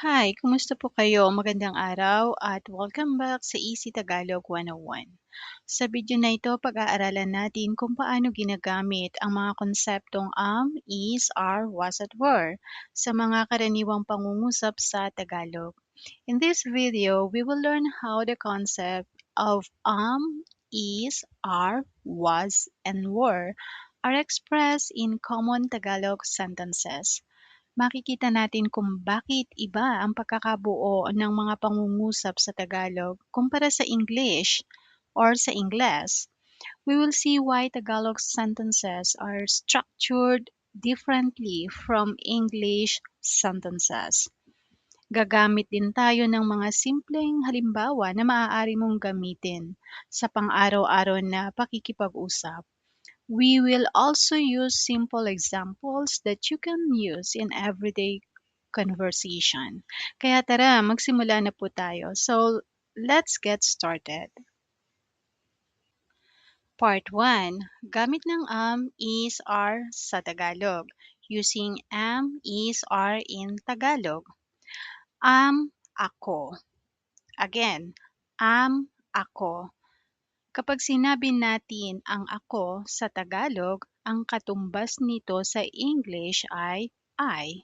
Hi, kumusta po kayo? Magandang araw at welcome back sa Easy Tagalog 101. Sa video na ito, pag-aaralan natin kung paano ginagamit ang mga konseptong is, are, was at were sa mga karaniwang pangungusap sa Tagalog. In this video, we will learn how the concept of is, are, was, and were are expressed in common Tagalog sentences. Makikita natin kung bakit iba ang pagkakabuo ng mga pangungusap sa Tagalog kumpara sa English or sa Ingles. We will see why Tagalog sentences are structured differently from English sentences. Gagamit din tayo ng mga simpleng halimbawa na maaari mong gamitin sa pang-araw-araw na pakikipag-usap. We will also use simple examples that you can use in everyday conversation. Kaya tara, magsimula na po tayo. So, let's get started. Part 1. Gamit ng is, are sa Tagalog. Using is, are in Tagalog. Ako. Again, ako. Kapag sinabi natin ang ako sa Tagalog, ang katumbas nito sa English ay I.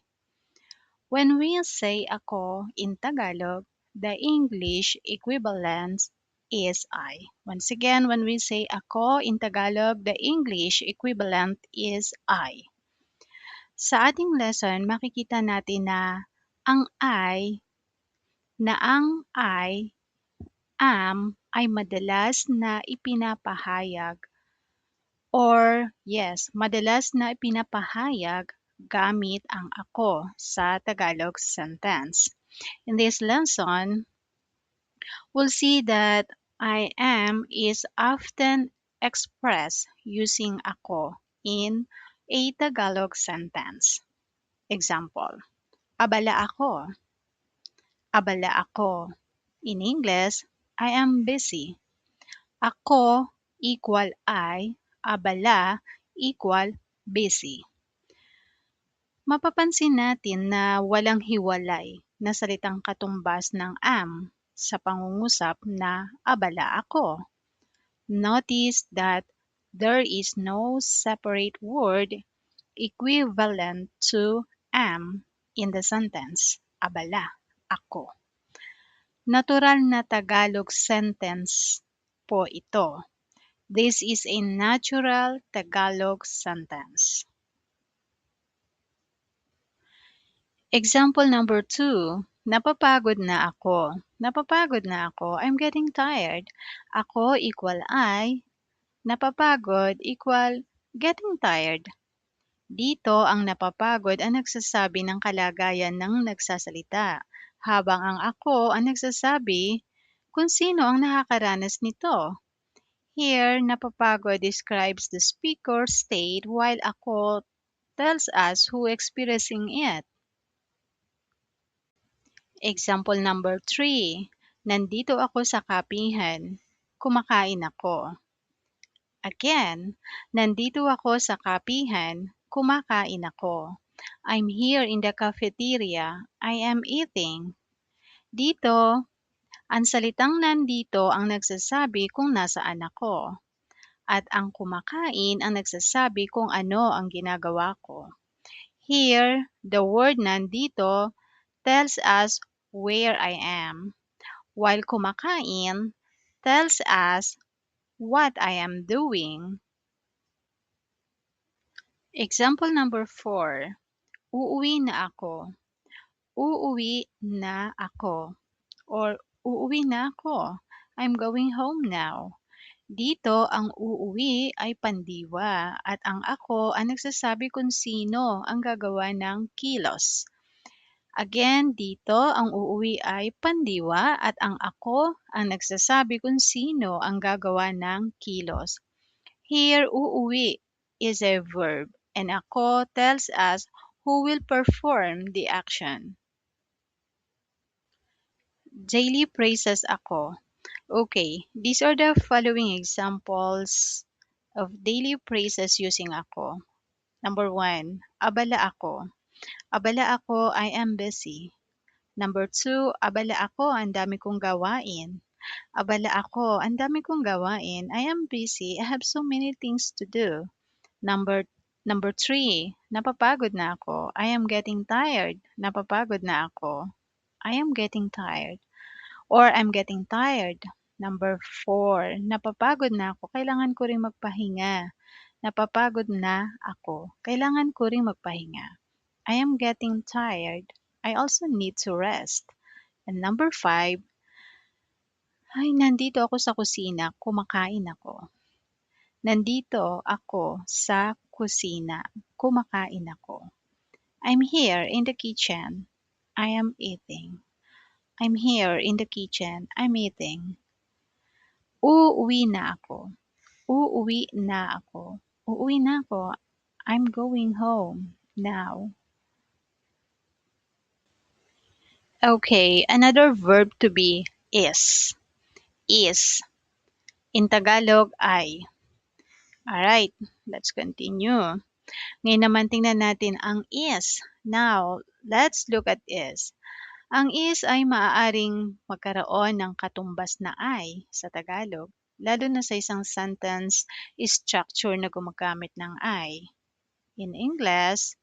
When we say ako in Tagalog, the English equivalent is I. Once again, when we say ako in Tagalog, the English equivalent is I. Sa ating lesson, makikita natin na ang I, ay madalas na ipinapahayag madalas na ipinapahayag gamit ang ako sa Tagalog sentence. In this lesson, we'll see that I am is often expressed using ako in a Tagalog sentence. Example, abala ako. Abala ako. In English, I am busy. Ako equal I, abala equal busy. Mapapansin natin na walang hiwalay na salitang katumbas ng am sa pangungusap na abala ako. Notice that there is no separate word equivalent to am in the sentence, abala ako. Natural na Tagalog sentence po ito. This is a natural Tagalog sentence. Example number 2, napapagod na ako. Napapagod na ako. I'm getting tired. Ako equal I. Napapagod equal getting tired. Dito ang napapagod ang nagsasabi ng kalagayan ng nagsasalita, habang ang ako ang nagsasabi kung sino ang nakakaranas nito. Here, napapagod describes the speaker's state while ako tells us who experiencing it. Example number 3, nandito ako sa kapihan. Kumakain ako. Again, nandito ako sa kapihan. Kumakain ako. I'm here in the cafeteria. I am eating. Dito, ang salitang nandito ang nagsasabi kung nasaan ako. At ang kumakain ang nagsasabi kung ano ang ginagawa ko. Here, the word nandito tells us where I am, while kumakain tells us what I am doing. Example number 4, uuwi na ako. Uuwi na ako or uuwi na ako. I'm going home now. Dito, ang uuwi ay pandiwa at ang ako ang nagsasabi kung sino ang gagawa ng kilos. Again, dito, ang uuwi ay pandiwa at ang ako ang nagsasabi kung sino ang gagawa ng kilos. Here, uuwi is a verb and ako tells us who will perform the action. Daily praises ako. Okay, these are the following examples of daily praises using ako. Number 1, abala ako. Abala ako, I am busy. Number two, abala ako, ang dami kong gawain. Abala ako, ang dami kong gawain. I am busy. I have so many things to do. Number number three, napapagod na ako. I am getting tired. Napapagod na ako. I am getting tired. Or I'm getting tired. Number four, napapagod na ako. Kailangan ko ring magpahinga. Napapagod na ako. Kailangan ko ring magpahinga. I am getting tired. I also need to rest. And number five, ay nandito ako sa kusina, kumakain ako. Nandito ako sa kusina, kumakain ako. I'm here in the kitchen. I am eating. I'm here in the kitchen. I'm eating. Uuwi na ako. Uuwi na ako. Uuwi na ako. I'm going home now. Okay, another verb to be is. Is. In Tagalog, ay. Alright, let's continue. Ngayon naman tingnan natin ang is. Now, let's look at is. Ang is ay maaaring magkaroon ng katumbas na ay sa Tagalog, lalo na sa isang sentence structure na gumagamit ng I. In English,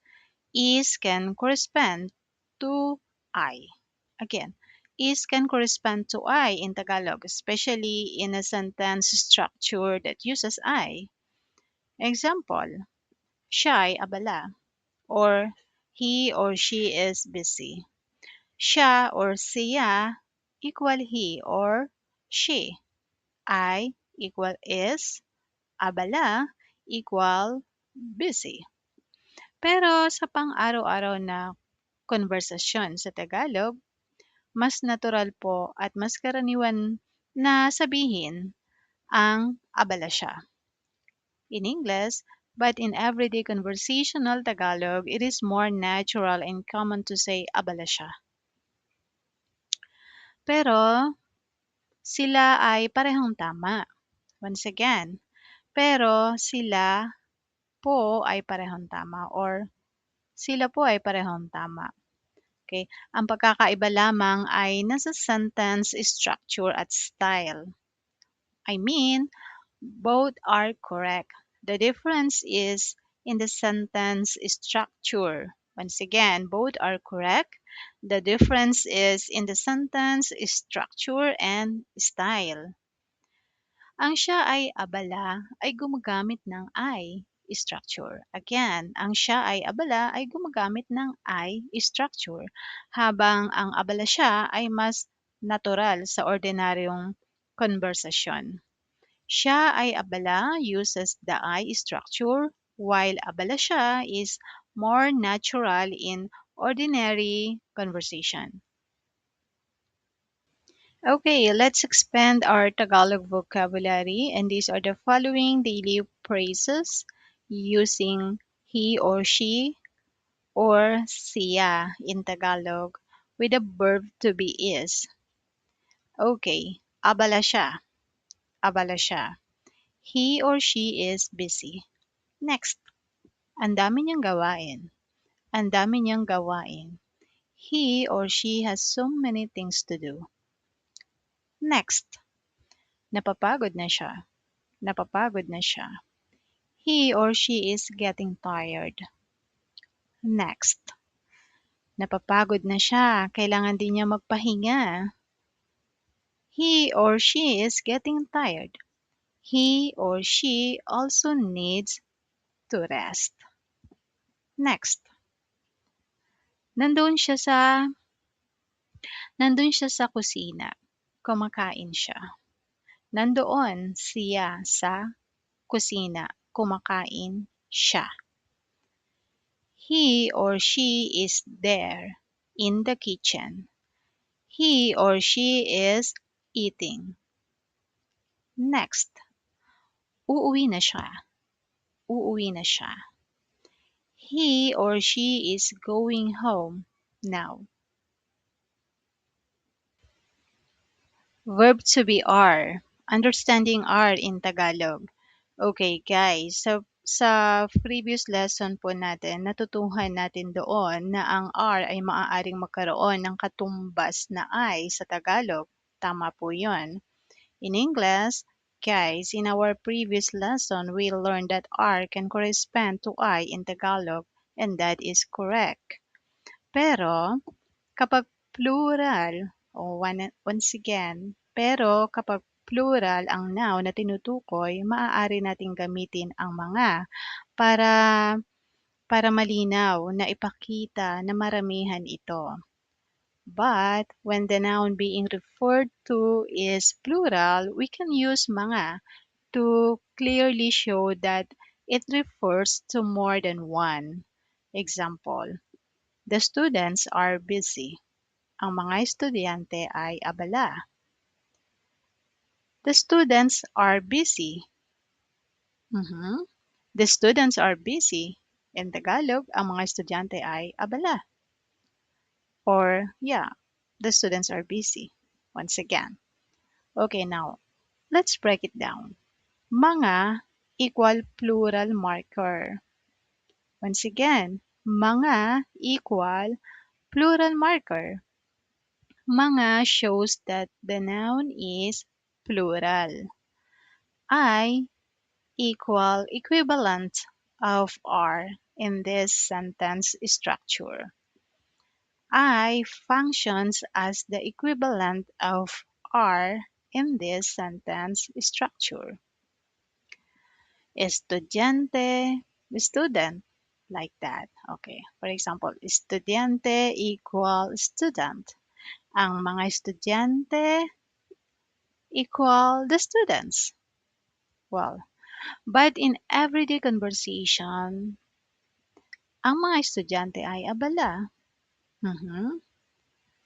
is can correspond to I. Again, is can correspond to I in Tagalog, especially in a sentence structure that uses I. Example, siya ay abala, or he or she is busy. Siya or siya equal he or she. I equal is, abala equal busy. Pero sa pang-araw-araw na konversasyon sa Tagalog, mas natural po at mas karaniwan na sabihin ang abala siya. In English, but in everyday conversational Tagalog, it is more natural and common to say abala siya. Pero sila ay parehong tama. Once again, pero sila po ay parehong tama or sila po ay parehong tama. Okay? Ang pagkakaiba lamang ay nasa sentence structure at style. I mean, both are correct. The difference is in the sentence structure. Once again, both are correct. The difference is in the sentence structure and style. Ang siya ay abala ay gumagamit ng I structure. Again, ang siya ay abala ay gumagamit ng I structure, habang ang abala siya ay mas natural sa ordinaryong konversasyon. Siya ay abala uses the I structure, while abala siya is more natural in ordinary conversation. Okay, let's expand our Tagalog vocabulary, and these are the following daily phrases using he or she or siya in Tagalog with the verb to be is. Okay, abala siya, abala siya. He or she is busy. Next, ang dami niyang gawain, ang dami niyang gawain. He or she has so many things to do. Next, napapagod na siya. Napapagod na siya. He or she is getting tired. Next. Napapagod na siya. Kailangan din niya magpahinga. He or she is getting tired. He or she also needs to rest. Next. Nandun siya sa nandun siya sa kusina. Kumakain siya. Nandoon siya sa kusina. Kumakain siya. He or she is there in the kitchen. He or she is eating. Next, uuwi na siya. Uuwi na siya. He or she is going home now. Verb to be are. Understanding are in Tagalog. Okay, guys. So, Sa previous lesson po natin, natutuhan natin doon na ang R ay maaaring magkaroon ng katumbas na I sa Tagalog. Tama po yun. In English, guys, in our previous lesson, we learned that R can correspond to I in Tagalog, and that is correct. Pero, kapag plural, once again, pero kapag plural ang noun na tinutukoy, maaari nating gamitin ang mga para para malinaw na ipakita na maramihan ito. But when the noun being referred to is plural, we can use mga to clearly show that it refers to more than one. Example, the students are busy. Ang mga estudyante ay abala. The students are busy. Mhm. The students are busy. In Tagalog, ang mga estudyante ay abala. Or, yeah, the students are busy. Once again. Okay, now, let's break it down. Mga equal plural marker. Once again, mga equal plural marker. Mga shows that the noun is plural. I equal equivalent of R in this sentence structure. I functions as the equivalent of R in this sentence structure. Estudiante, student, like that. Okay. For example, estudiante equal student. Ang mga estudyante equal the students. Well, but in everyday conversation, ang mga estudyante ay abala. Mhm.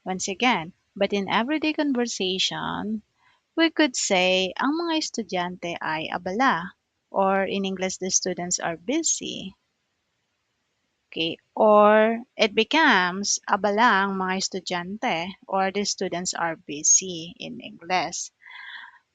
Once again, but in everyday conversation, we could say ang mga estudyante ay abala. Or in English, the students are busy. Okay, or it becomes abala ang mga estudyante or the students are busy in English.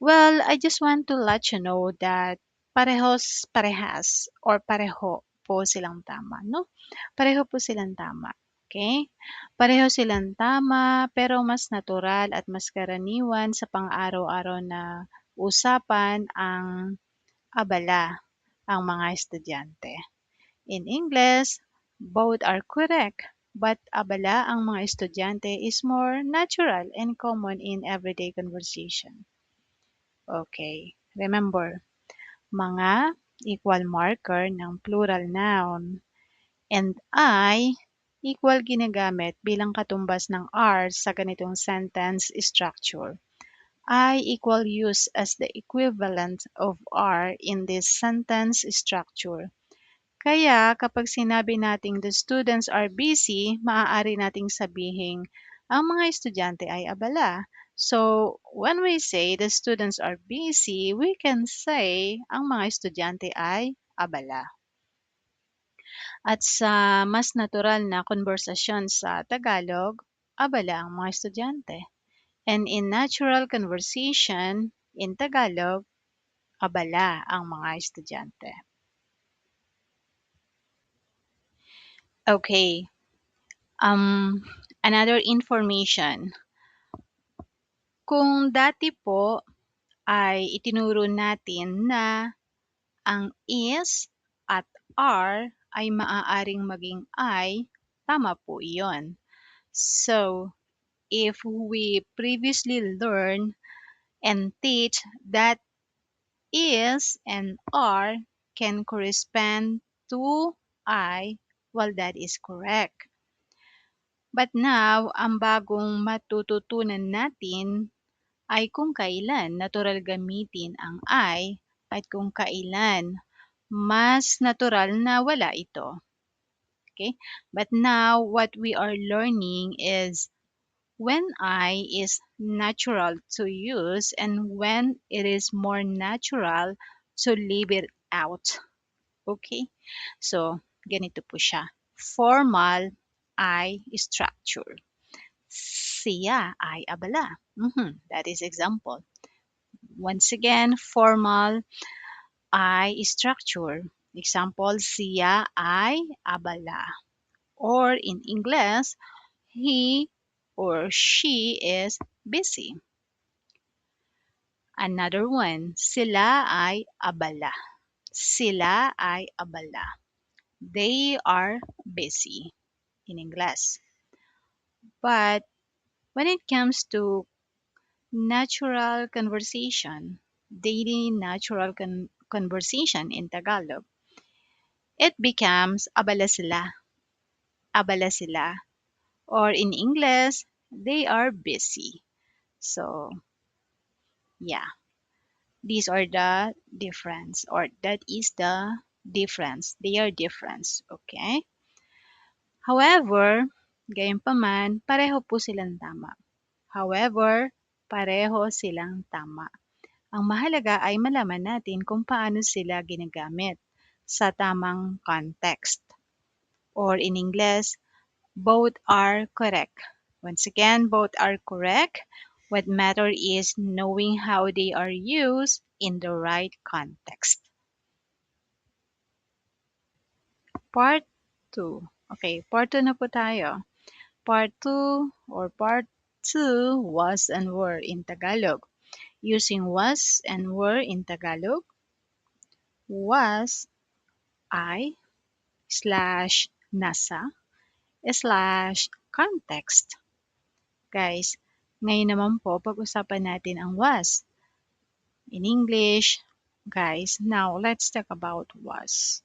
Well, I just want to let you know that parehas or pareho po silang tama, no? Pareho po silang tama. Okay? Pareho silang tama, pero mas natural at mas karaniwan sa pang-araw-araw na usapan ang abala ang mga estudyante. In English, both are correct, but abala ang mga estudyante is more natural and common in everyday conversation. Okay, remember, mga equal marker ng plural noun and I equal ginagamit bilang katumbas ng R sa ganitong sentence structure. I equal use as the equivalent of R in this sentence structure. Kaya kapag sinabi nating the students are busy, maaari nating sabihing ang mga estudyante ay abala. So, when we say the students are busy, we can say ang mga estudyante ay abala. At sa mas natural na konversasyon sa Tagalog, abala ang mga estudyante. And in natural conversation in Tagalog, abala ang mga estudyante. Okay, another information. Kung dati po ay itinuro natin na ang is at are ay maaaring maging I, tama po iyon. So, if we previously learn and teach that is and are can correspond to I, well, that is correct. But now, ang bagong matututunan natin ay kung kailan natural gamitin ang I at kung kailan mas natural na wala ito. Okay? But now, what we are learning is when I is natural to use and when it is more natural to leave it out. Okay? So, ganito po siya. Formal I structure. Siya ay abala. That is example. Once again, formal I structure. Example, siya ay abala. Or in English, he or she is busy. Another one, sila ay abala. Sila ay abala. They are busy in English. But when it comes to natural conversation, daily natural conversation in Tagalog, it becomes abala sila, abala sila. Or in English, they are busy. So, yeah, these are the difference, or that is the difference. They are difference, okay? However, gayunpaman, pareho po silang tama. However, pareho silang tama. Ang mahalaga ay malaman natin kung paano sila ginagamit sa tamang context. Or in English, both are correct. Once again, both are correct. What matter is knowing how they are used in the right context. Part 2. Okay, part 2 na po tayo. Part 2 or part 2, was and were in Tagalog. Using was and were in Tagalog, was I slash nasa slash context. Guys, ngayon naman po pag-usapan natin ang was. In English, guys, now let's talk about was.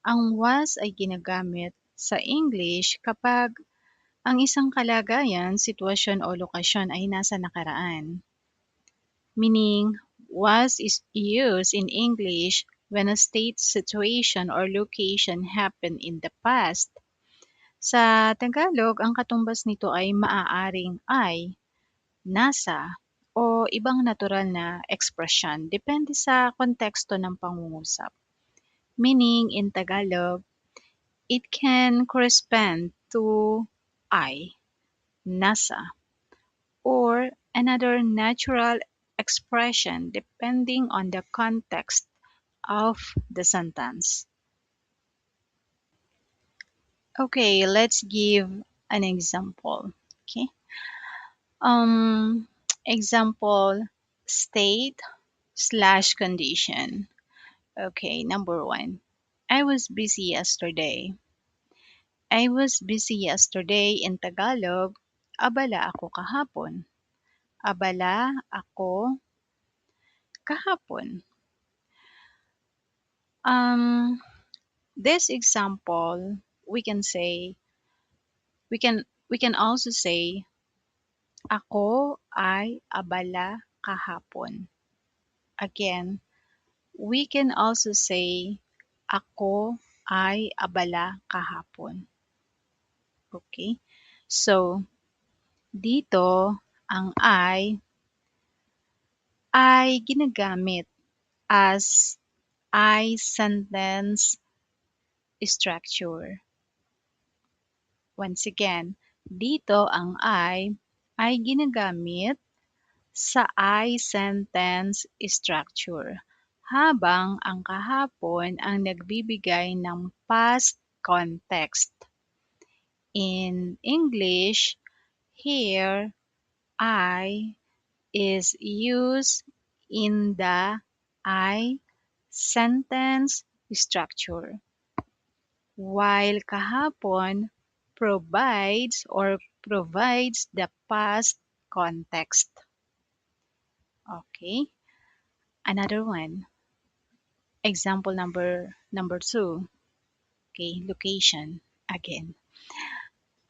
Ang was ay ginagamit sa English kapag ang isang kalagayan, sitwasyon o lokasyon ay nasa nakaraan. Meaning, was is used in English when a state, situation, or location happened in the past. Sa Tagalog, ang katumbas nito ay maaaring ay, nasa, o ibang natural na ekspresyon depende sa konteksto ng pangungusap. Meaning, in Tagalog, it can correspond to I, nasa, or another natural expression depending on the context of the sentence. Okay, let's give an example. Okay. Um, Example, state slash condition. Okay, number one. I was busy yesterday. I was busy yesterday in Tagalog. Abala ako kahapon. Abala ako kahapon. Um, this example, we can say, we can also say, ako ay abala kahapon. Again, we can also say, ako ay abala kahapon. Okay? So, dito, ang ay ginagamit as I sentence structure. Once again, dito ang ay ginagamit sa I sentence structure, habang ang kahapon ang nagbibigay ng past context. In English, here I is used in the I sentence structure, while kahapon provides the past context. Okay, another one. Example number 2. Okay, location again.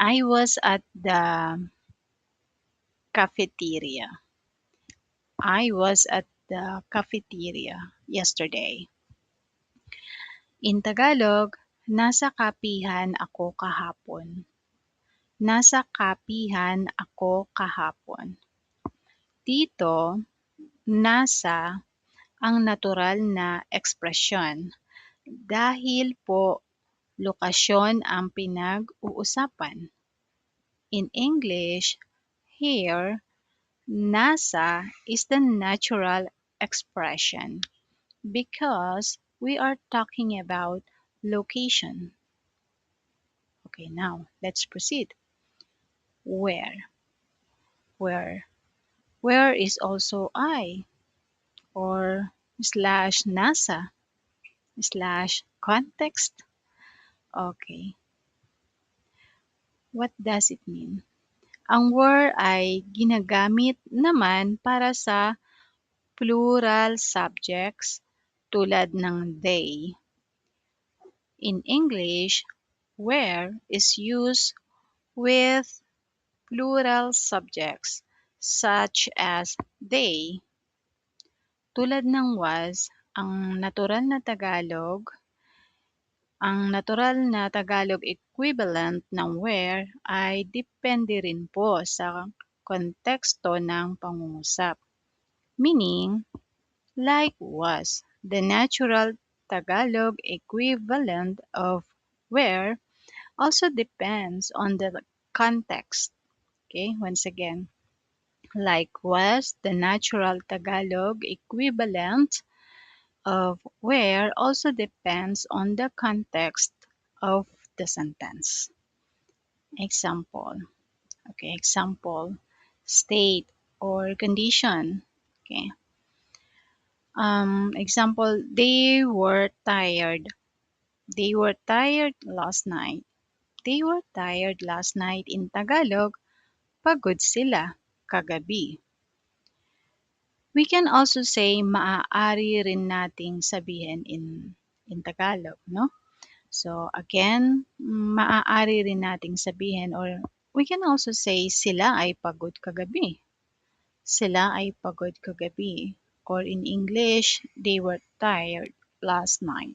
I was at the cafeteria. I was at the cafeteria yesterday. In Tagalog, nasa kapihan ako kahapon. Nasa kapihan ako kahapon. Dito, nasa ang natural na ekspresyon dahil po lokasyon ang pinag-uusapan. In English, here, nasa is the natural expression because we are talking about location. Okay, now let's proceed. Where? Where? Where is also I or slash NASA slash context. Okay, what does it mean? Ang where ay ginagamit naman para sa plural subjects tulad ng they. In English, where is used with plural subjects such as they. Tulad ng was, ang natural na Tagalog equivalent ng where ay depende rin po sa konteksto ng pangungusap. Meaning, like was, the natural Tagalog equivalent of where also depends on the context. Okay, once again, like was, the natural Tagalog equivalent of where also depends on the context of the sentence. Example. Okay, example. State or condition. Okay. Example, they were tired. They were tired last night. They were tired last night in Tagalog. Pagod sila kagabi. We can also say maaari rin nating sabihin in Tagalog, no? So again, maaari rin nating sabihin or we can also say sila ay pagod kagabi. Sila ay pagod kagabi. Or in English, they were tired last night.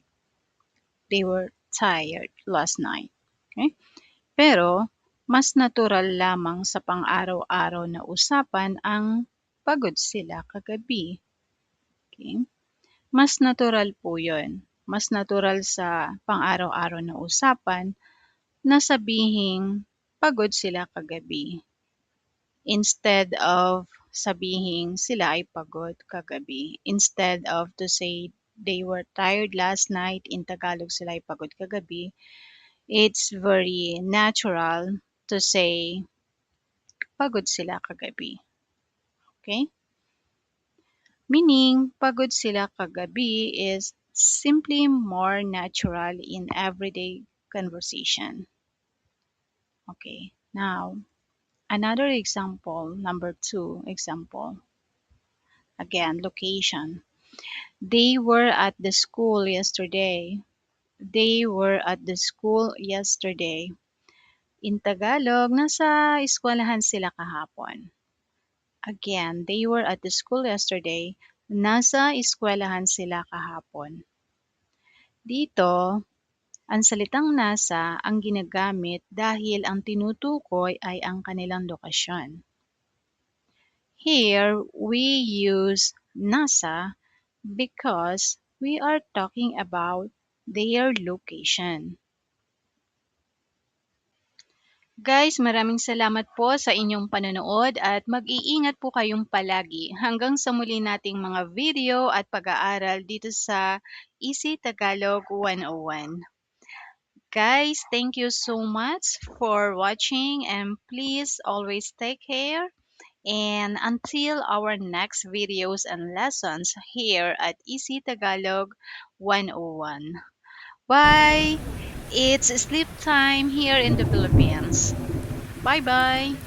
They were tired last night. Okay? Pero mas natural lamang sa pang-araw-araw na usapan ang pagod sila kagabi. Okay? Mas natural po 'yun. Mas natural sa pang-araw-araw na usapan na sabihing pagod sila kagabi instead of sabihing sila ay pagod kagabi. Instead of to say they were tired last night, in Tagalog sila ay pagod kagabi, it's very natural to say pagod sila kagabi. Okay? Meaning, pagod sila kagabi is simply more natural in everyday conversation. Okay, now, another example, number 2 example. Again, location. They were at the school yesterday. They were at the school yesterday. In Tagalog, nasa eskwelahan sila kahapon. Again, they were at the school yesterday. Nasa eskwelahan sila kahapon. Dito, ang salitang nasa ang ginagamit dahil ang tinutukoy ay ang kanilang lokasyon. Here, we use nasa because we are talking about their location. Guys, maraming salamat po sa inyong panonood at mag-iingat po kayong palagi hanggang sa muli nating mga video at pag-aaral dito sa Easy Tagalog 101. Guys, thank you so much for watching and please always take care. And until our next videos and lessons here at Easy Tagalog 101. Bye! It's sleep time here in the Philippines. Bye bye!